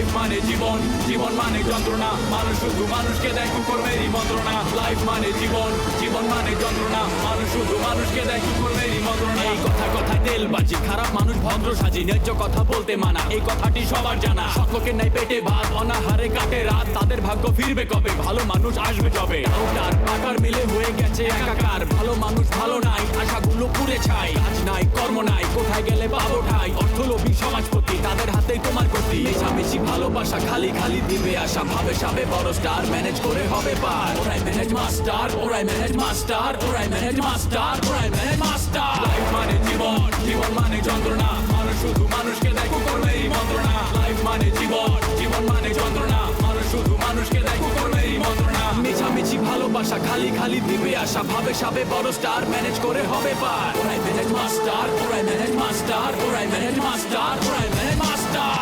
Life মানে জীবন, জীবন মানে যন্ত্রণা, মানুষ শুধু মানুষকে দেয় কুকুরেরই মন্ত্রণা। লাইফ মানে জীবন, জীবন মানে যন্ত্রণা, মানুষ শুধু মানুষকে দেয় কুকুরেরই মন্ত্রণা। এই কথায় তেলবাজি, খারাপ মানুষ ভদ্র সাজি, ন্যায্য কথা বলতে মানা, এই কথাটি সবার জানা। সকলের নাই পেটে ভাত, অনাহারে কাটে রাত, তাদের ভাগ্য ফিরবে কবে, ভালো মানুষ আসবে তবে। টাউটার পাটার মিলে হয়ে গেছে একাকার, ভালো মানুষ ভালো নাই, আশাগুলো পুড়ে ছাই। কাজ নাই কর্ম নাই, কোথায় গেলে পাবো ঠাই, অর্থলোভী সমাজপতি তাদের হাতেই তোমার গতি। মেশামেশি ভালোবাসা খালি খালি দিবে আশা, ভাবে সাবে বড় স্টার, ম্যানেজ করে হবে পার। ওরাই ম্যানেজ মাস্টার, ওরাই ম্যানেজ মাস্টার, ওরাই ম্যানেজ মাস্টার, ওরাই ম্যানেজ মাস্টার। লাইফ মানে জীবন, জীবন মানে যন্ত্রণা, মানুষ শুধু মানুষকে দেয় কুকুরেরই মন্ত্রণা। লাইফ মানে জীবন, জীবন মানে যন্ত্রণা, মানুষ শুধু মানুষকে দেয় কুকুরেরই মন্ত্রণা। মেশামেশি ভালোবাসা খালি খালি দিবে আশা, ভাবে সাবে বড় স্টার, ম্যানেজ করে হবে পার। ওরাই ম্যানেজ মাস্টার, ওরাই ম্যানেজ মাস্টার, ওরাই ম্যানেজ মাস্টার, ওরাই ম্যানেজ মাস্টার।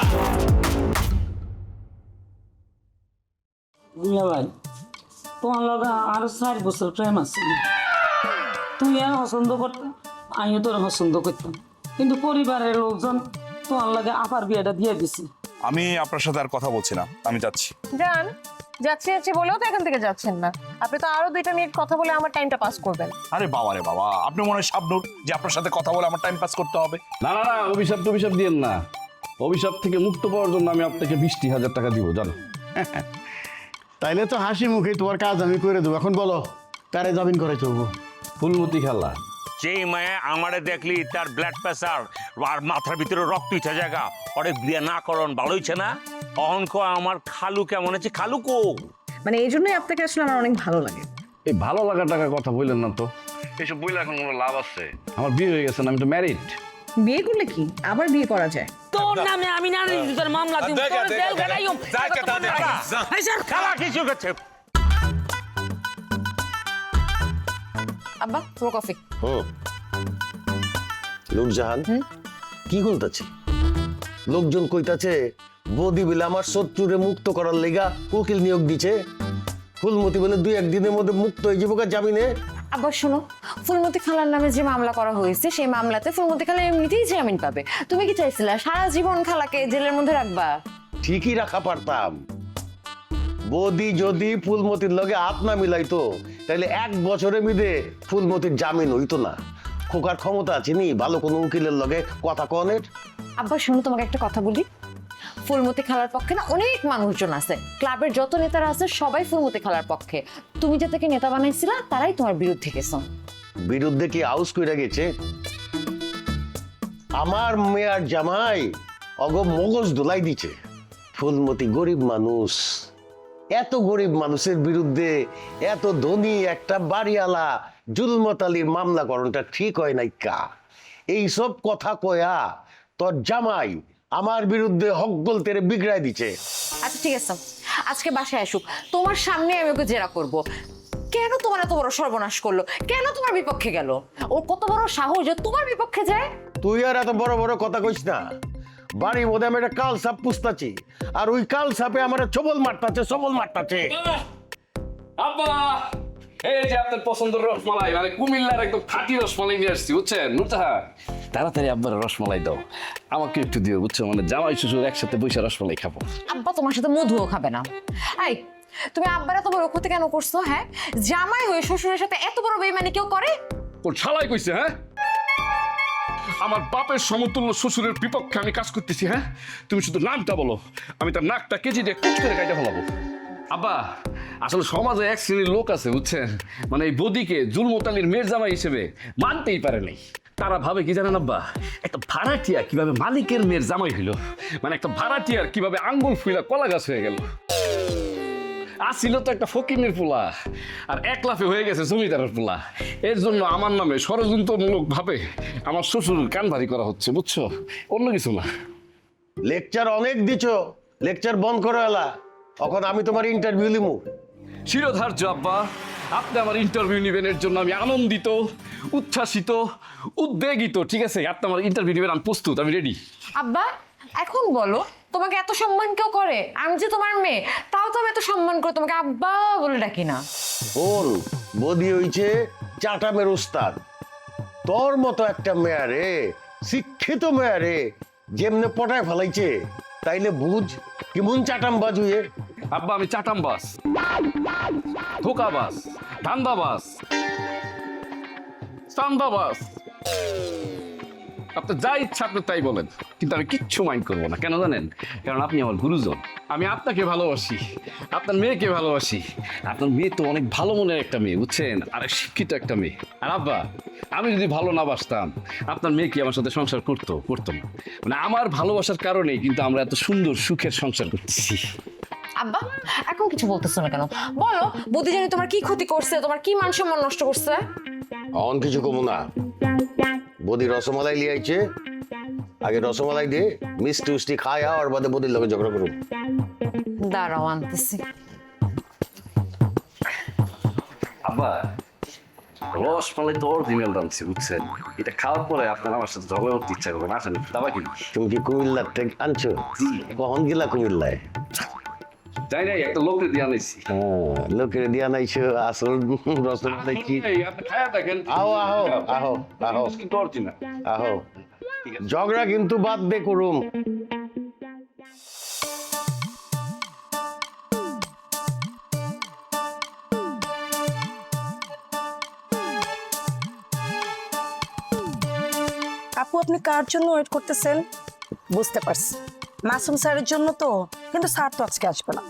ভাই তোমার লগে আরো 4 বছর প্রেম আছে, তুই আর পছন্দ করতাম, আমিও তোর পছন্দ করতাম, কিন্তু পরিবারের লোকজন তোমার লগে আপার বিয়েটা দিয়ে দিছি। আমি আপনার সাথে আর কথা বলছি না, আমি যাচ্ছি। যান, যাচ্ছি বলেও তো এখান থেকে যাচ্ছেন না। আপনি তো আরো 2 মিনিট কথা বলে আমার টাইমটা পাস করবেন। আরে বাবা রে বাবা, আপনি মনে হয় শাবনূর যে আপনার সাথে কথা বলে আমার টাইম পাস করতে হবে? না না না, অভিশাপ টভিশাপ দিয়েন না। অভিশাপ থেকে মুক্ত পাওয়ার জন্য আমি আপনাকে 20,000 টাকা দিব, জানো? তাইলে তো হাসি মুখে তোমার কাজ আমি করে দেবো। এখন বলো কারে জামিন করে চলবো? ফুলমতি খেলা। যেই মায়ে আমারে দেখলি তার ব্লাড প্রেসার আর মাথার ভিতরে রক্ত উঠে জায়গা, অনেক বিয়ে না করন ভালো হইছে না? অহংক আমার খালু কেমন আছে, খালু কো? মানে এই জন্যই আপনাকে আসলে আমার অনেক ভালো লাগে। এই ভালো লাগা টাকা কথা বললেন না তো, এসব বইলে এখন কোনো লাভ আছে? আমার বিয়ে হয়ে গেছে না, আমি তো ম্যারিড। বিয়ে করলে কি আবার বিয়ে করা যায়? তোর নামে আমি নারী জুতার মামলা দিব, তোর জেল খাটাইম। খেলা কিছু করছে। আব্বা পুরো কফি। নূরজাহান কি বলতেছে? লোকজন কইতাছে বদি বিলে আমার শত্রুরে মুক্ত করার লেগা উকিল নিয়োগ দিছে। ফুলমতি বলে 2-1 দিনের মধ্যে মুক্ত হয়ে যাবো জামিনে। আবার শোনো, ফুলমতি খালার নামে যে মামলা করা হয়েছে সেই মামলাতে ফুলমতি খালা এমনিতেই জামিন পাবে। তুমি কি চাইছিলা সারা জীবন খালাকে জেলের মধ্যে রাখবা? ঠিকই রাখা পারতাম। বদি যদি ফুলমতির লগে হাত না মিলাইতো তাহলে 1 বছরের মধ্যে ফুলমতির জামিন হইতো না। খোকার ক্ষমতা আছে নি ভালো কোনো উকিলের লগে কথা কনের? আব্বা শোনো, তোমাকে একটা কথা বলি। ফুলমতি খালার পক্ষে না অনেক মানুষজন আছে, ক্লাবের যত নেতারা আছে সবাই ফুলমতি খালার পক্ষে। তুমি যাদেরকে নেতা বানাইছিলা তারাই তোমার বিরুদ্ধে গেছে। বিরুদ্ধে কি আউস কইরা গেছে? আমার মেয়ার জামাই অগ মগজ দোলাই দিছে। ফুলমতি গরিব মানুষ, এত গরিব মানুষের বিরুদ্ধে এত ধনী একটা বাড়িওয়ালা জুলমত আলীর মামলা করণটা ঠিক হয় নাই কা? এইসব কথা কয়া তোর জামাই আমার বিরুদ্ধে হকগোল তেরে বিগড়াই দিছে। আচ্ছা ঠিক আছে, আজকে বাসায় আসুক, তোমার সামনে আমি ওকে জেরা করব। কেন তোমার এত বড় সর্বনাশ করলো? কেন তোমার বিপক্ষে গেল? ওর কত বড় সাহস যে তোমার বিপক্ষে যায়? তুই আর এত বড় বড় কথা কইস না। বাড়ির মধ্যে আমি একটা কাল সাপ পুষতাছি, আর ওই কাল সাপে আমার সবল মারতাছে। আব্বা, এই যে আপনার পছন্দের রসমালাই, মানে কুমিল্লার একদম খাঁটি রসমালাই নিয়ে আসছি, বুঝছেন? নুরজাহান, তাড়াতাড়ি আব্বার রসমালাই দাও, আমাকে একটু দিও, বুঝছো? মানে জামাই শ্বশুর একসাথে বসে রসমালাই খাবো। আব্বা তোমার সাথে মধুও খাবে না। এই তুমি আব্বার এত বড় ক্ষতি কেন করছো? হ্যাঁ, জামাই হয়ে শ্বশুরের সাথে এত বড় বেইমানি কেউ করে? ওর শালাই কইছে, হ্যাঁ? আমার বাপের সমতুল্য শ্বশুরের বিপক্ষে আমি কাজ করতেছি, হ্যাঁ? তুমি শুধু নামটা বলো, আমি তার নাকটা কেজি দিয়ে কুচ করে কাইটা ফেলাবো। আব্বা, আসলে সমাজে এক শ্রেণীর লোক আছে, বুঝছেন? মানে এই বদিকে জুলমত আলীর মেয়ের জামাই হিসেবে মানতেই পারে নাই। তারা ভাবে কি জানেন আব্বা, একটা ভাড়াটিয়া কিভাবে মালিকের মেয়ের জামাই হইল, মানে একটা ভাড়াটিয়ার কিভাবে আঙ্গুল ফুইলা কলা গাছ হয়ে গেল। আসছিল তো একটা ফকিনের পোলা, আর 1 লাফে হয়ে গেছে জমিদারের পোলা। এর জন্য আমার নামে ষড়যন্ত্রমূলক ভাবে আমার শ্বশুর কান ভারী করা হচ্ছে, বুঝছো? অন্য কিছু না। লেকচার অনেক দিছো, লেকচার বন্ধ করো এলা। এখন আমি তোমার ইন্টারভিউ লিমু। শিরোধার্য আব্বা, আপনি আমার ইন্টারভিউ নেবেন এর জন্য আমি আনন্দিত, উচ্ছ্বাসিত, উদ্বেগিত। ঠিক আছে, আপনি আমার ইন্টারভিউ নেবেন, আমি প্রস্তুত, আমি রেডি। আব্বা এখন বলো, তোমাকে এত সম্মান কেউ করে? আমি যে তোমার মেয়ে, তাও তো আমি এত সম্মান করে তোমাকে আব্বা বলে ডাকি না। ওর বদি হইছে চাটামের উস্তাদ। তোর মতো একটা মেয়ারে, শিক্ষিত মেয়ারে যেমনে পটায় ফেলাইছে, তাইলে বুঝ কেমন চাটাম বাজুয়ে? আব্বা আমি চাটামবাস, ধোকাবাস, ধান্দাবাস, চান্দাবাস, আপনি যা ইচ্ছা আপনি তাই বলেন, কিন্তু আমি কিচ্ছু মাইন্ড করবো না। কেন জানেন? কারণ আপনি আমার গুরুজন। আমি আপনাকে ভালোবাসি, আপনার মেয়েকে ভালোবাসি। আপনার মেয়ে তো অনেক ভালো মনের একটা মেয়ে, বুঝছেন, আর শিক্ষিত একটা মেয়ে। আর আব্বা, আমি যদি ভালো না বাসতাম আপনার মেয়ে কি আমার সাথে সংসার করতো না। মানে আমার ভালোবাসার কারণেই কিন্তু আমরা এত সুন্দর সুখের সংসার করতেছি। আব্বা এখন কিছু বলতেছো না কেন? বলো, বুদ্ধি জানি তোমার কি ক্ষতি করছে, তোমার কি মান সম্মান নষ্ট করছে? অন কিছু কমু না। বদি রসমালাই লিয়াইছে, আগে রসমালাই দিয়ে মিষ্টি উষ্টি খায় আর বাদে বদির লগে ঝগড়া করুন। দাঁড়াও আনতেছি। আব্বা রসমালাই তো অরিজিনাল দামছি, বুঝছেন, এটা খাওয়ার পরে আপনার আমার সাথে ঝগড়া করতে ইচ্ছা করবেন। আসেন দাবা কিনি। তুমি কি কুমিল্লার থেকে আনছো? কখন গেলা কুমিল্লায়? যাই নাই, একটা লোকের দিয়ে আনাইছি। লোকের দিয়া নাইছো, আসল রসমালাই কি? এই, আপনি খায়া দেখেন। আহো আহো আহো আহো কিন্তু অরিজিনাল। আহো, ঝগড়া কিন্তু বাদ দে করুম। আপু আপনি কার জন্য ওয়েট করতেছেন? বুঝতে পারছি, মাসুম স্যারের জন্য তো, কিন্তু স্যার তো আজকে আসবে না।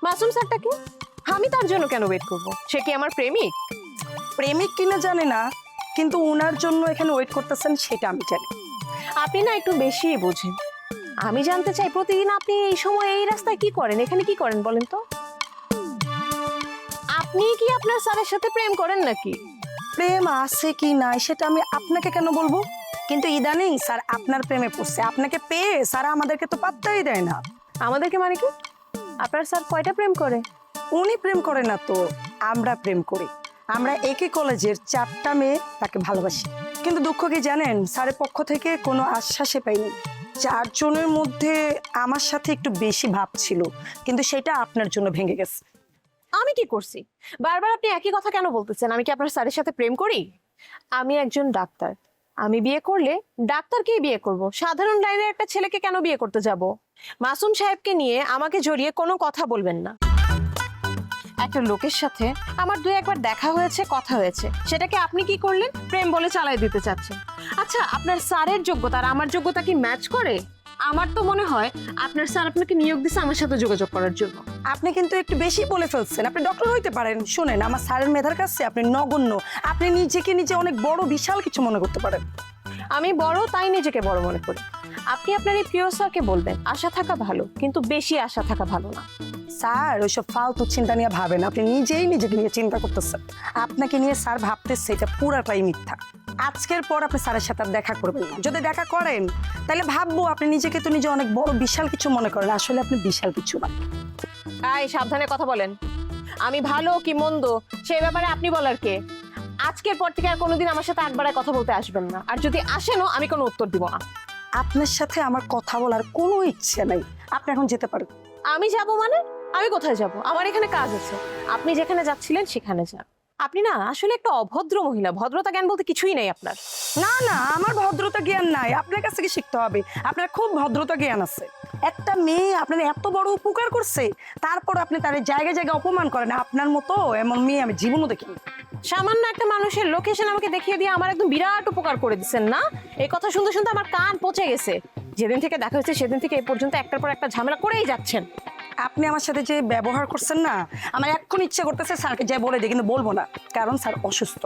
মাসুম স্যারটা কি? আমি তার জন্য কেন ওয়েট করব? সে কি আমার প্রেমিক? প্রেমিক কিনা জানি না, কিন্তু ওনার জন্য এখানে ওয়েট করতেছেন সেটা আমি জানি। আপনি না একটু বেশি বোঝেন। আমি জানতে চাই প্রতিদিন আপনি এই সময় এই রাস্তায় কি করেন, এখানে কি করেন বলেন তো? আপনি কি আপনার স্যারের সাথে প্রেম করেন নাকি? প্রেম আছে কি নাই সেটা আমি আপনাকে কেন বলবো, কিন্তু ইদানিং স্যার আপনার প্রেমে পড়ছে। আপনাকে পেয়ে স্যার আমাদেরকে তো পাত্তাই দেয় না। আমাদেরকে মানে কি? আপনার স্যার কয়টা প্রেম করে? উনি প্রেম করে না তো আমরা প্রেম করি। আমরা একই কলেজের 4টা মেয়ে তাকে ভালোবাসি, কিন্তু দুঃখ কি জানেন, স্যারের পক্ষ থেকে কোনো আশ্বাসে পাইনি। 4 জনের মধ্যে আমার সাথে একটু বেশি ভাব ছিল, কিন্তু সেটা আপনার জন্য ভেঙে গেছে। আমি কি করছি? বারবার আপনি একই কথা কেন বলতেছেন? আমি কি আপনার স্যারের সাথে প্রেম করি? আমি একজন ডাক্তার, আমি বিয়ে করলে ডাক্তারকেই বিয়ে করব। সাধারণ লাইনের একটা ছেলেকে কেন বিয়ে করতে যাব? মাসুম সাহেবকে নিয়ে আমাকে জড়িয়ে কোনো কথা বলবেন না। একটা লোকের সাথে আমার 2-1 দেখা হয়েছে, কথা হয়েছে, সেটাকে আপনি কি করলেন? প্রেম বলে চালাই দিতে চাচ্ছেন। আচ্ছা, আপনার স্যারের যোগ্যতা আর আমার যোগ্যতা কি ম্যাচ করে? আমার তো মনে হয় আপনার স্যার আপনাকে নিয়োগ দিচ্ছে আমার সাথে যোগাযোগ করার জন্য। আপনি কিন্তু একটু বেশি বলে ফেলছেন। আপনি ডক্টর হইতে পারেন। শুনেন, আমার স্যারের মেধার কাছে আপনি নগণ্য। আপনি নিজেকে নিজে অনেক বড় বিশাল কিছু মনে করতে পারেন। আমি বড় তাই নিজেকে বড় মনে করি। আপনি আপনার এই প্রিয় স্যারকে বলবেন আশা থাকা ভালো, কিন্তু বেশি আশা থাকা ভালো না। স্যার ওইসব ফালতু চিন্তা নিয়ে ভাবেন। আপনি নিজেই নিজেকে নিয়ে চিন্তা করতেছেন। আপনাকে নিয়ে স্যার ভাবতেছে এটা পুরাটাই মিথ্যা। আজকের পর আপনি স্যারের সাথে আর দেখা করবেন না। যদি দেখা করেন তাহলে ভাববো আপনি নিজেকে তো নিজে অনেক বড় বিশাল কিছু মনে করেন, আসলে আপনি বিশাল কিছু না। এই সাবধানে কথা বলেন। আমি ভালো কি মন্দ সেই ব্যাপারে আপনি বলার কে? আজকের পর থেকে আর কোনোদিন আমার সাথে একবারে কথা বলতে আসবেন না, আর যদি আসেনও আমি কোনো উত্তর দিব না। আপনার সাথে আমার কথা বলার কোনো ইচ্ছে নাই। আপনি এখন যেতে পারেন। আমি যাব মানে? আমি কোথায় যাব? আমার এখানে কাজ আছে। আপনি যেখানে যাচ্ছিলেন সেখানে যান। আপনি না আসলে একটা অভদ্র মহিলা। ভদ্রতা জ্ঞান বলতে কিছুই নেই আপনার। না না, আমার ভদ্রতা জ্ঞান নাই, আপনার কাছ থেকে শিখতে হবে। আপনার খুব ভদ্রতা জ্ঞান আছে। একটা মেয়ে আপনার এত বড় উপকার করছে, তারপর আপনি তার জায়গায় জায়গায় অপমান করেন। আপনার মতো এমন মেয়ে আমি জীবনও দেখিনি। সামান্য একটা মানুষের লোকেশন আমাকে দেখিয়ে দিয়ে আমার একদম বিরাট উপকার করে দিচ্ছেন না? এই কথা শুনতে শুনতে আমার কান পচে গেছে। যেদিন থেকে দেখা হয়েছে সেদিন থেকে এই পর্যন্ত একটার পর একটা ঝামেলা করেই যাচ্ছেন। আপনি আমার সাথে যে ব্যবহার করছেন না, আমার এখন ইচ্ছে করতেছে স্যারকে যাই বলে দিই, কিন্তু বলবো না, কারণ স্যার অসুস্থ।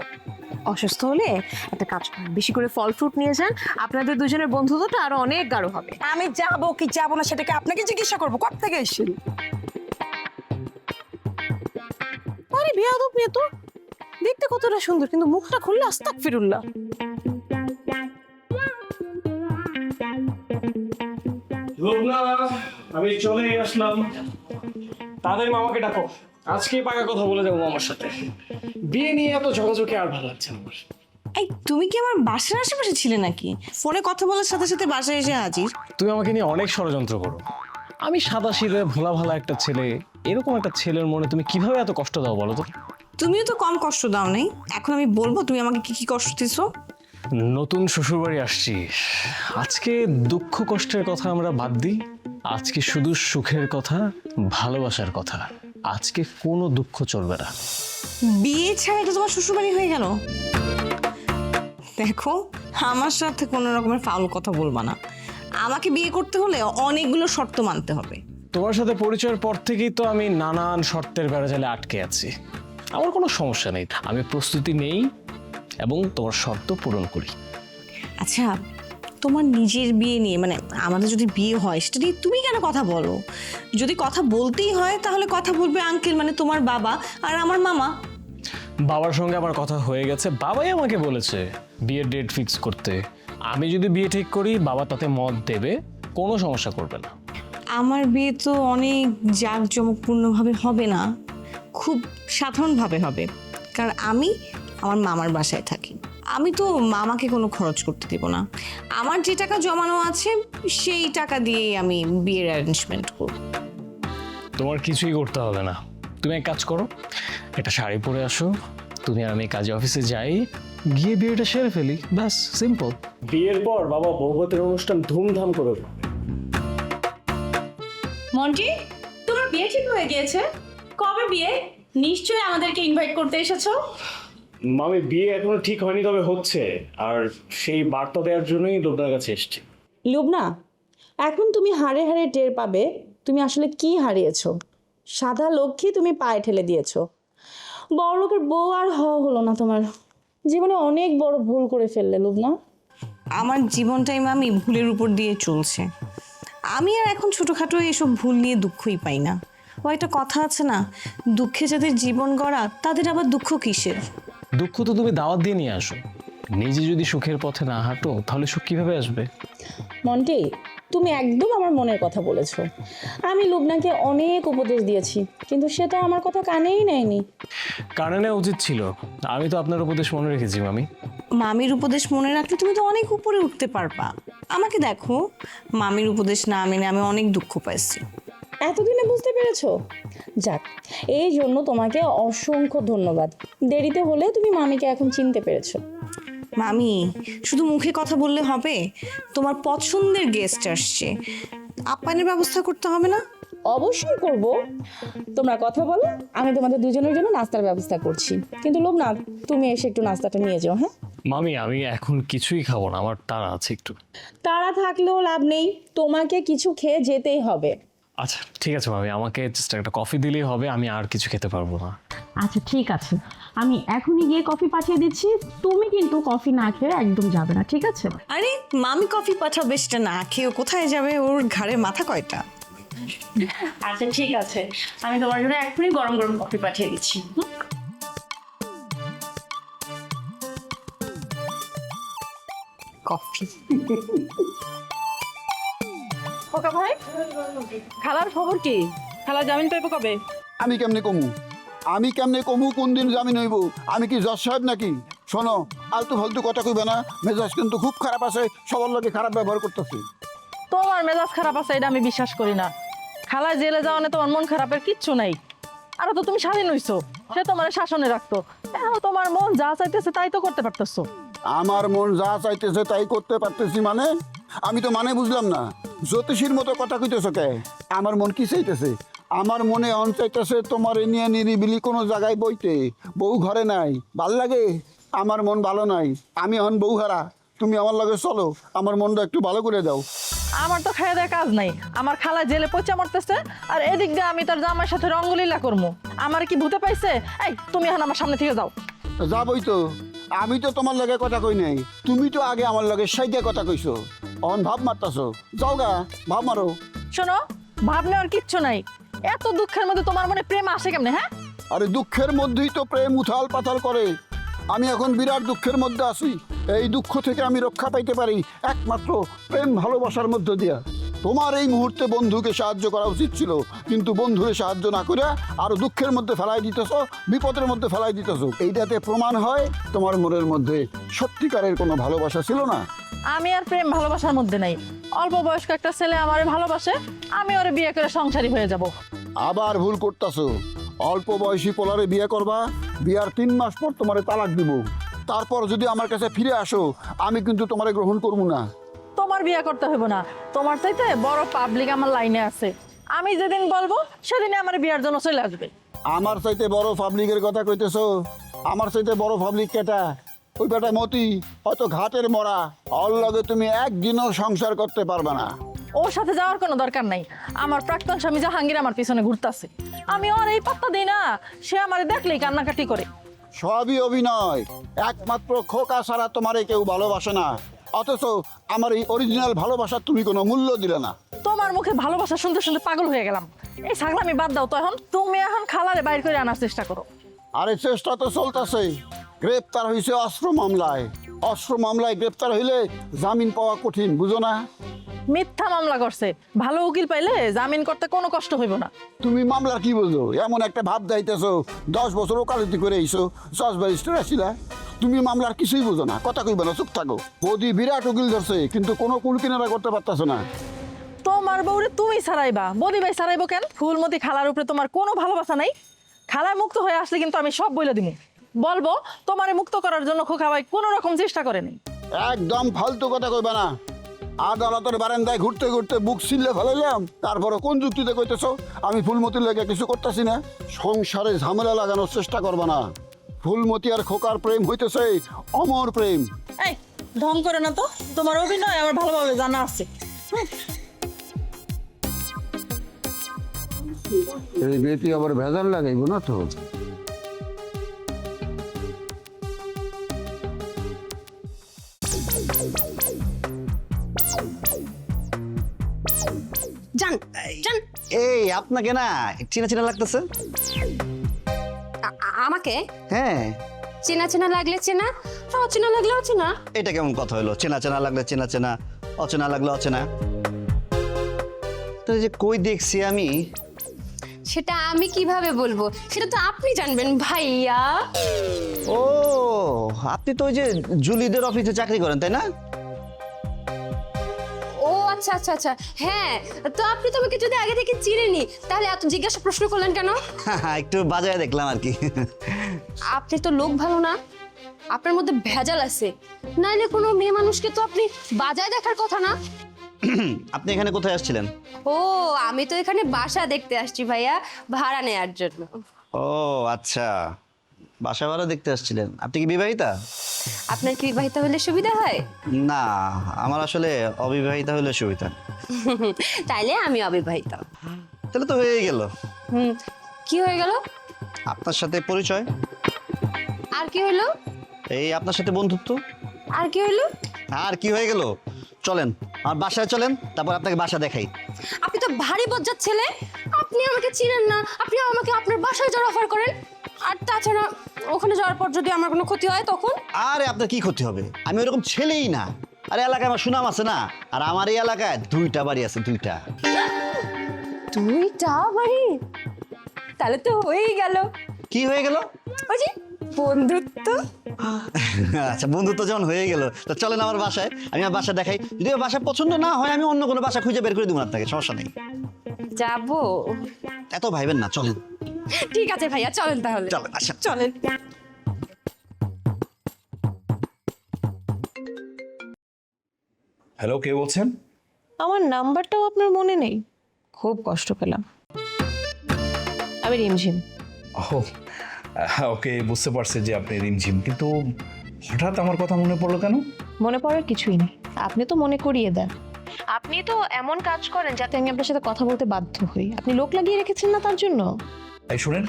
অসুস্থ হলে একটা কাজ করেন, বেশি করে ফল ফ্রুট নিয়ে যান। আপনাদের দুজনের বন্ধুত্বটা আরো অনেক গাঢ় হবে। আমি যাবো কি যাবো না সেটাকে আপনাকে জিজ্ঞাসা করবো? কত থেকে এসেছেন? আরে বেয়াদব মেয়ে তো, দেখতে কতটা সুন্দর, কিন্তু মুখটা খুললে আস্তাগফিরুল্লাহ। আমি চলে আসলাম। তাদের মামাকে ডাকো, আজকে পাকা কথা বলে যাবো মামার সাথে। বিয়ে নিয়ে এত ঝগাঝগি আর ভালো লাগছে না আমার। এই তুমি কি আমার বাসার আশেপাশে ছিলে নাকি? ফোনে কথা বলার সাথে সাথে বাসায় এসে হাজির। তুমি আমাকে নিয়ে অনেক ষড়যন্ত্র করো। আমি সাদা সিধে ভোলা ভালা একটা ছেলে, এরকম একটা ছেলের মনে তুমি কিভাবে এত কষ্ট দাও বলো তো? তুমিও তো কম কষ্ট দাও নাই। এখন আমি বলবো তুমি আমাকে কি কি কষ্ট দিছো? নতুন শ্বশুরবাড়ি আসছি, আজকে দুঃখ কষ্টের কথা আমরা বাদ দিই। আজকে শুধু সুখের কথা, ভালোবাসার কথা। আজকে কোনো দুঃখ চলবে না। বিয়ে ছাড়া এটা তোমার শ্বশুরবাড়ি হয়ে গেল? দেখো, আমার সাথে কোনো রকমের ফাউল কথা বলবা না। আমাকে বিয়ে করতে হলে অনেকগুলো শর্ত মানতে হবে। তোমার সাথে পরিচয়ের পর থেকেই তো আমি নানান শর্তের বেড়াজালে আটকে আছি। আমার কোনো সমস্যা নেই, আমি প্রস্তুতি নেই এবং তোমার শর্ত পূরণ করি। আচ্ছা, তোমার নিজের বিয়ে নিয়ে, মানে আমাদের যদি বিয়ে হয় সেটা নিয়ে তুমি কেন কথা বলো? যদি কথা বলতেই হয় তাহলে কথা বলবে আঙ্কেল, মানে তোমার বাবা, আর আমার মামা। বাবার সঙ্গে আমার কথা হয়ে গেছে, বাবাই আমাকে বলেছে বিয়ের ডেট ফিক্স করতে। আমি যদি বিয়ে ঠিক করি, বাবা তাতে মত দেবে, কোনো সমস্যা করবে না। আমার বিয়ে তো অনেক জাঁকজমকপূর্ণভাবে হবে না, খুব সাধারণভাবে হবে, কারণ আমি আমার মামার বাসায় থাকি। আমি তো মামাকে কোনো খরচ করতে দেব না। আমার যে টাকা জমানো আছে সেই টাকা দিয়েই আমি বিয়ের অ্যারেঞ্জমেন্ট করব। তোমার কিছুই করতে হবে না, তুমি এক কাজ করো, একটা শাড়ি পরে আসো, তুমি আর আমি কাজে অফিসে যাই, গিয়ে বিয়েটা সেরে ফেলি, ব্যাস, সিম্পল। বিয়ের পর বাবা বৌভাতের অনুষ্ঠান ধুমধাম করে। মন্টি, তোমার বিয়ে ঠিক হয়ে গিয়েছে? কবে বিয়ে? নিশ্চয়ই আমাদেরকে ইনভাইট করতে এসেছো। মামি, বিয়ে এখনো ঠিক হয়নি, তবে হচ্ছে, আর সেই বার্তা দেওয়ার জন্যই লোকটার কাছে এসেছি। লুবনা, এখন তুমি হাড়ে হাড়ে টের পাবে তুমি আসলে কি হারিয়েছো। সাদা লক্ষ্মী তুমি পায়ে ঠেলে দিয়েছো। বড় লোকের বউ আর হওয়া হলো না তোমার। জীবনে অনেক বড় ভুল করে ফেললে লুবনা। আমার জীবনটাই মামি ভুলের উপর দিয়ে চলছে। আমি আর এখন ছোটোখাটো এসব ভুল নিয়ে দুঃখই পাই না। ও একটা কথা আছে না, দুঃখে যাদের জীবন গড়া তাদের আবার দুঃখ কিসের? দুঃখ তো তুমি দাওয়াত দিয়ে নিয়ে আসো। নিজে যদি সুখের পথে না হাঁটো, তাহলে সুখ কিভাবে আসবে? মন্টি, তুমি একদম আমার মনের কথা বলেছো। আমি লুবনাকে অনেক উপদেশ দিয়েছি, কিন্তু সে তো আমার কথা কানেই নেয়নি। কানে নেওয়া উচিত ছিল। আমি তো আপনার উপদেশ মনে রেখেছি মামি। মামির উপদেশ মনে রাখলে তুমি তো অনেক উপরে উঠতে পারবা। আমাকে দেখো, মামির উপদেশ না মেনে আমি অনেক দুঃখ পাইছি। এতদিনে বুঝতে পেরেছো? যাক, এই জন্য তোমাকে অসংখ্য ধন্যবাদ। দেরিতে হলেও তুমি মামিকে এখন চিনতে পেরেছো। মামি, শুধু মুখে কথা বললে হবে? তোমার পছন্দের গেস্ট আসছে, আপ্যায়নের ব্যবস্থা করতে হবে না? অবশ্যই করব। তোমরা কথা বলো, আমি তোমাদের দুজনের জন্য নাস্তার ব্যবস্থা করছি। কিন্তু লোবনা, তুমি এসে একটু নাস্তাটা নিয়ে যাও। হ্যাঁ মামি, আমি এখন কিছুই খাবো না, আমার তাড়া আছে একটু। তাড়া থাকলেও লাভ নেই, তোমাকে কিছু খেয়ে যেতেই হবে। আচ্ছা ঠিক আছে মামি, আমাকে জাস্ট একটা কফি দিলেই হবে, আমি আর কিছু খেতে পারবো না। আচ্ছা ঠিক আছে, আমি এখনই গিয়ে কফি পাঠিয়ে দিচ্ছি। তুমি কিন্তু কফি না খেয়ে একদম যাবে না, ঠিক আছে? আরে মামি কফি পাঠাবে, সেটা না খেয়ে ও কোথায় যাবে? ওর ঘাড়ে মাথা কয়টা? আচ্ছা ঠিক আছে, আমি তোমার জন্য এখনই গরম গরম কফি পাঠিয়ে দিচ্ছি। কফি। ওকা ভাই, খালার খবর কি? খালা জামিন পাইবো কবে? আমি কেমনে কমু কোন দিন জামিন হইব? আমি কি জজ সাহেব নাকি? শোনো, আলতু ফালতু কথা কইবে না। মেজাজ কিন্তু খুব খারাপ আছে, সবার লগে খারাপ ব্যবহার করতেছে। তোমার মেজাজ খারাপ আছে এটা আমি বিশ্বাস করি না। খালা জেলে যাওয়ানে তোমার মন খারাপের কিচ্ছু নাই। আর তো তুমি স্বাধীন হইছো, সে তোমার শাসনে রাখতো। এখন তোমার মন যা চাইতেছে তাই তো করতে পারতেছো। আমার মন যা চাইতেছে তাই করতে পারতেছি মানে? আমি তো মানে বুঝলাম না। জ্যোতিষীর মতো কথা কইতেছ কে? আমার মন কি চাইতেছে? আমার মনে অন চাইতেছে তোমার এ নিয়ে নিরিবিলি কোনো জায়গায় বইতে। বউ ঘরে নাই, ভাল লাগে? আমার মন ভালো নাই, আমি হন বউ হারা। তুমি আমার লগে চলো, আমার মনটা একটু ভালো করে দাও। আমার তো খাইয়ে দেয় কাজ নাই। আমার খালা জেলে পচা মরতেছে, আর এদিক দিয়ে আমি তার জামার সাথে রঙ্গলীলা করবো। আমার কি ভূতে পাইছে? এই তুমি এখন আমার সামনে থেকে যাও। যাবই তো, আমি তো তোমার লগে কথা কই নাই। তুমি তো আগে আমার লগে সাইডে কথা কইছো, অন ভাব মারতাছো। যাও গা, ভাব মারো। শোনো, ভাব নেওয়ার কিচ্ছু নাই। এত দুঃখের মধ্যে তোমার মনে প্রেম আসে কেমনে? হ্যাঁ, আরে দুঃখের মধ্যেই তো প্রেম উথাল পাতাল করে। আমি এখন বিরাট দুঃখের মধ্যে আছি। এই দুঃখ থেকে আমি রক্ষা পাইতে পারি একমাত্র প্রেম ভালোবাসার মধ্য দিয়া। তোমার এই মুহূর্তে বন্ধুকে সাহায্য করা উচিত ছিল, কিন্তু বন্ধুকে সাহায্য না করে আরো দুঃখের মধ্যে ফেলাই দিতেছ, বিপদের মধ্যে ফেলাই দিতেছ। এইটাতে প্রমাণ হয় তোমার মনের মধ্যে সত্যিকারের কোনো ভালোবাসা ছিল না। আমি আর প্রেম ভালোবাসার মধ্যে নাই। অল্প বয়স্ক একটা ছেলে আমারে ভালোবাসে, আমি ওরে বিয়ে করে সংসারী হয়ে যাব। আবার ভুল করতেছো। অল্প বয়সী পোলারে বিয়ে করবা, বিয়ার 3 মাস পর তোমারে তালাক দিব। তারপর যদি আমার কাছে ফিরে আসো আমি কিন্তু তোমার গ্রহণ করবো না। তোমার বিয়ে করতে হইব না, তোমার চাইতে বড় পাবলিক আমার লাইনে আছে। আমি যেদিন বলবো সেদিনে আমার বিয়ার জন্য চলে আসবে। আমার চাইতে বড় পাবলিকের কথা কইতেছো? আমার চাইতে বড় পাবলিক কেটা? ওই বেটা মতি হয়তো ঘাটের মরা, ওর লগে তুমি একদিনও সংসার করতে পারবে না। ওর সাথে যাওয়ার কোনো দরকার নাই। আমার প্রাক্তন স্বামী জাহাঙ্গীর আমার পিছনে ঘুরতেছে, আমি ওর এই পাত্তা দিই না। সে আমার দেখলেই কান্নাকাটি করে। সবই অভিনয়, একমাত্র খোকা ছাড়া তোমারে কেউ ভালোবাসে না, অথচ আমার এই অরিজিনাল ভালোবাসার তুমি কোনো মূল্য দিলে না। তোমার মুখে ভালোবাসা শুনতে শুনতে পাগল হয়ে গেলাম। এই ছাগলামি বাদ দাও তো, এখন তুমি এখন খালারে বাইর করে আনার চেষ্টা করো। আরে চেষ্টা তো চলতেছে। গ্রেপ্তার হয়েছে অস্ত্র মামলায়, অস্ত্র মামলায় গ্রেপ্তার হইলে জামিন পাওয়া কঠিন, বুঝো না? মিথ্যা মামলা করছে, ভালো উকিল পাইলে জামিন করতে কোনো কষ্ট হইব না। তুমি মামলার কি বুঝো? এমন একটা ভাব যাইতেছো 10 বছর ওকালতি করে এইছো, জজ ব্যারিস্টার আসিলা। তুমি মামলার কিছুই বুঝো না, কথা কইবে না, চুপ থাকো। বৌদি বিরাট উকিল ধরছে কিন্তু কোনো কুল কিনারা করতে পারতেছো না। তোমার বউরে তুমি ছাড়াইবা, বদি ভাই ছাড়াইবো কেন? ফুলমতি খালার উপরে তোমার কোনো ভালোবাসা নাই? খালায় মুক্ত হয়ে আসলে কিন্তু আমি সব বলে দিব, বলবো তোমারে মুক্ত করার জন্য খোকা ভাই কোনো রকম চেষ্টা করেনি। একদম ফালতু কথা কইবে না। আদালতের বারান্দায় ঘুরতে ঘুরতে বুক ছিললে ফেলাইলাম, তারপরে কোন যুক্তিতে কইতেছো আমি ফুলমতির লেগে কিছু করতেছি না? সংসারে ঝামেলা লাগানোর চেষ্টা করবে না। ফুলমতি আর খোকার প্রেম হইতেছে অমর প্রেম। এই ঢং করে না তো, তোমার অভিনয় আমার ভালোভাবে জানা আছে। এই বেটি আবার ভেজাল লাগাইব না তো? জান জান, এই আপনাকে না চেনা চেনা লাগতেছে। আমাকে হ্যাঁ, চেনা চেনা লাগলে চেনা, অচেনা লাগলে অচেনা। এটা কেমন কথা হলো? চেনা চেনা লাগলে চেনা চেনা, অচেনা লাগলে অচেনা। তো এই যে কই দেখছি আমি, সেটা আমি কিভাবে বলবো? সেটা তো আপনি জানবেন ভাইয়া। ও আপনি তো ওই যে জুলিদের অফিসে চাকরি করেন তাই না? ও আচ্ছা আচ্ছা আচ্ছা, হ্যাঁ। তো আপনি তো আমাকে যদি আগে থেকে চিনেনি তাহলে এত জিজ্ঞাসা প্রশ্ন করলেন কেন? একটু বাজায় দেখলাম আর কি। আপনি তো লোক ভালো না, আপনার মধ্যে ভেজাল আছে। নাইলে কোনো মেয়ে মানুষকে তো আপনি বাজায় দেখার কথা না। আপনি এখানে কোথায় আসছিলেন? ও আমি তো এখানে বাসা দেখতে আসছি ভাইয়া, ভাড়া নেয়ার জন্য। ও আচ্ছা, বাসা ভাড়া দেখতে আসছিলেন। আপনি কি বিবাহিতা? আপনার কি বিবাহিত হলে সুবিধা হয়? না, আমার আসলে অবিবাহিতা হলে সুবিধা। তাইলে আমি অবিবাহিত। তাহলে তো হয়েই গেল। কি হয়ে গেল? আপনার সাথে পরিচয়। আর কি হইলো? এই আপনার সাথে বন্ধুত্ব। আর কি হইলো? আর কি হয়ে গেল? চলেন আমার বাসায় চলেন, তারপর আপনাকে বাসা দেখাই। আপনি তো ভারী বজ্জাত ছেলে, আপনি আমাকে চিনেন না, আপনি আমাকে আপনার বাসায় যাওয়ার অফার করেন। আর তাছাড়া ওখানে যাওয়ার পর যদি আমার কোনো ক্ষতি হয় তখন? আরে আপনার কি ক্ষতি হবে? আমি ওরকম ছেলেই না। আরে এলাকায় আমার সুনাম আছে না? আর আমার এই এলাকায় 2টা বাড়ি আছে, 2টা। 2টা বাড়ি? তাহলে তো হয়েই গেল। কি হয়ে গেল? ওই যে বন্ধুত্ব। আচ্ছা, বন্ধুত্ব যখন হয়ে গেল তো চলেন আমার বাসায়, আমি আমার বাসা দেখাই। যদি বাসা পছন্দ না হয় আমি অন্য কোনো বাসা খুঁজে বের করে দেবো আপনাকে, সমস্যা নেই। যাবো? এত ভাইবেন না, চলেন। ঠিক আছে ভাইয়া, চলেন তাহলে। চলেন, আচ্ছা চলেন। হ্যালো, কে বলছেন? আমার নাম্বারটাও আপনার মনে নেই? খুব কষ্ট পেলাম। আমি রিমঝিম। ও ওকে, বুঝতে পারছি যে আপনি রিমঝিম, কিন্তু হঠাৎ আমার কথা মনে পড়লো কেন? মনে পড়ার কিছুই নেই, আপনি তো মনে করিয়ে দেন। আপনি তো এমন কাজ করেন যাতে আমি আপনার সাথে কথা বলতে বাধ্য হই। আপনি লোক লাগিয়ে রেখেছেন না তার জন্য? এই শুনেন,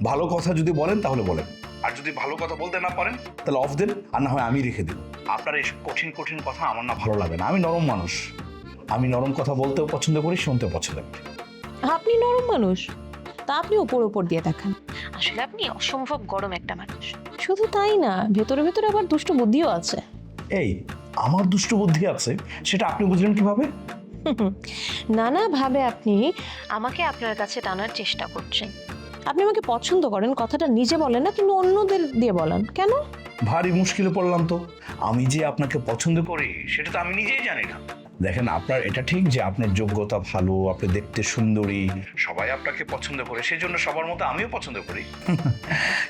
ভালো কথা যদি বলেন তাহলে বলেন, আর যদি ভালো কথা বলতে না পারেন তাহলে অফ দেন, আর না হয় আমি রেখে দিন। আপনার এই কঠিন কঠিন কথা আমার না ভালো লাগে না। আমি নরম মানুষ, আমি নরম কথা বলতেও পছন্দ করি, শুনতেও পছন্দ করি। আপনি নরম মানুষ, তা আপনি ওপর ওপর দিয়ে দেখান। আসলে আপনি অসম্ভব গরম একটা মানুষ। শুধু তাই না, ভেতরে ভেতরে আবার দুষ্ট বুদ্ধিও আছে। এই আমার দুষ্ট বুদ্ধি আছে, সেটা আপনি বুঝলেন কিভাবে? নানা ভাবে আপনি আমাকে আপনার কাছে টানার চেষ্টা করছেন। আপনি আমাকে পছন্দ করেন, কথাটা নিজে বলেন না, কিন্তু অন্যদের দিয়ে বলেন কেন? ভারী মুশকিলে পড়লাম তো। আমি যে আপনাকে পছন্দ করি সেটা তো আমি নিজেই জানি না। দেখেন, আপনার এটা ঠিক যে আপনার যোগ্যতা ভালো, আপনি দেখতে সুন্দরী, সবাই আপনাকে পছন্দ করে, সেই জন্য সবার মতো আমিও পছন্দ করি।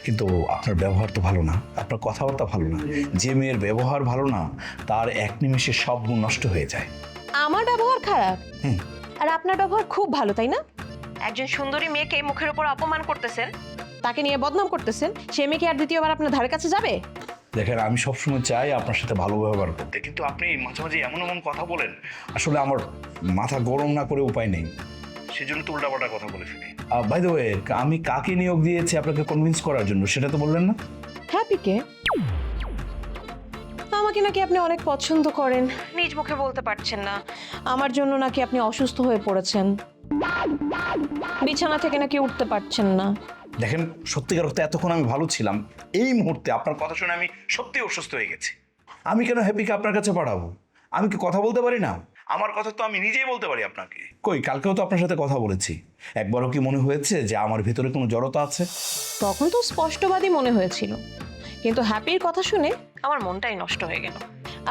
কিন্তু আপনার ব্যবহার তো ভালো না, আপনার কথাবার্তা ভালো না। যে মেয়ের ব্যবহার ভালো না তার এক নিমেষে সব গুণ নষ্ট হয়ে যায়। আমার ব্যবহার খারাপ? হুম। আর আপনার ব্যবহার খুব ভালো, তাই না? একজন সুন্দরী মেয়েকে মুখের উপর অপমান করতেছেন, তাকে নিয়ে বদনাম করতেছেন, সে মেয়ে কি আর দ্বিতীয়বার আপনার ধারে কাছে যাবে? দেখেন, আমি সবসময় চাই আপনার সাথে ভালো ব্যবহার করতে, কিন্তু আপনি মাঝে মাঝে এমন এমন কথা বলেন, আসলে আমার মাথা গরম না করে উপায় নেই, সেজন্য তো উল্টাপাল্টা কথা বলে ফেলি। বাই দ্য ওয়ে, আমি কাকে নিয়োগ দিয়েছি আপনাকে কনভিন্স করার জন্য, সেটা তো বললেন না? হ্যাপিকে? আমাকে নাকি আপনি অনেক পছন্দ করেন, নিজ মুখে বলতে পারছেন না। আমার জন্য নাকি আপনি অসুস্থ হয়ে পড়েছেন, বিছানা থেকে নাকি উঠতে পারছেন না। দেখেন, সত্যিকার অর্থে এতক্ষণ আমি ভালো ছিলাম, এই মুহূর্তে আপনার কথা শুনে আমি সত্যি অসুস্থ হয়ে গেছি। আমি কেন হ্যাপিকে আপনার কাছে পাঠাবো? আমি কি কথা বলতে পারি না? আমার কথা তো আমি নিজেই বলতে পারি আপনাকে। কই, কালকেও তো আপনার সাথে কথা বলেছি, একবারও কি মনে হয়েছে যে আমার ভিতরে কোনো জড়তা আছে? তখন তো স্পষ্টবাদী মনে হয়েছিল, কিন্তু হ্যাপির কথা শুনে আমার মনটাই নষ্ট হয়ে গেল।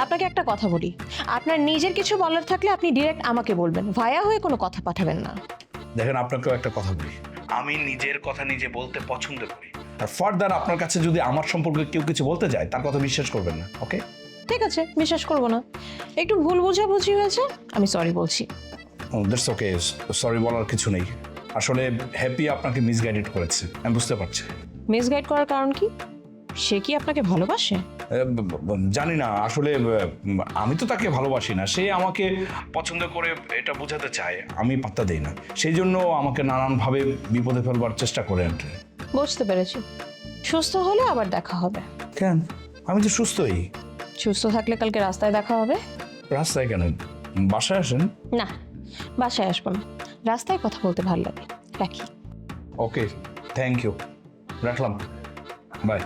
আপনাকে একটা কথা বলি, আপনার নিজের কিছু বলার থাকলে আপনি ডিরেক্ট আমাকে বলবেন, ভায়া হয়ে কোনো কথা পাঠাবেন না। দেখেন, আপনাকেও একটা কথা বলি, আমি নিজের কথা নিজে বলতে পছন্দ করি, আর ফার্দার আপনার কাছে যদি আমার সম্পর্কে কেউ কিছু বলতে যায় তার কথা বিশ্বাস করবেন না, ওকে? ঠিক আছে, বিশ্বাস করব না। একটু ভুল বোঝাবুঝি হয়েছে, আমি সরি বলছি। দ্যাটস ওকে, সরি বলার কিছু নেই। আসলে হ্যাপি আপনাকে মিসগাইডেড করেছে, আমি বুঝতে পারছি। মিসগাইড করার কারণ কি? সে কি আপনাকে ভালোবাসে? জানি না, আসলে আমি তো তাকে ভালোবাসি না, সে আমাকে পছন্দ করে এটা বোঝাতে চায়, আমি পাত্তা দেই না, সেই জন্য আমাকে নানানভাবে বিপদে ফেলবার চেষ্টা করে। বুঝতে পেরেছি, সুস্থ হলে আবার দেখা হবে। কেন? আমি তো সুস্থই। সুস্থ থাকলে কালকে রাস্তায় দেখা হবে। রাস্তায় কেন? বাসায় আসেন। না, বাসায় আসবো না, রাস্তায় কথা বলতে ভালো লাগে। রাখি। ওকে, থ্যাংক ইউ, রাখলাম, বাই।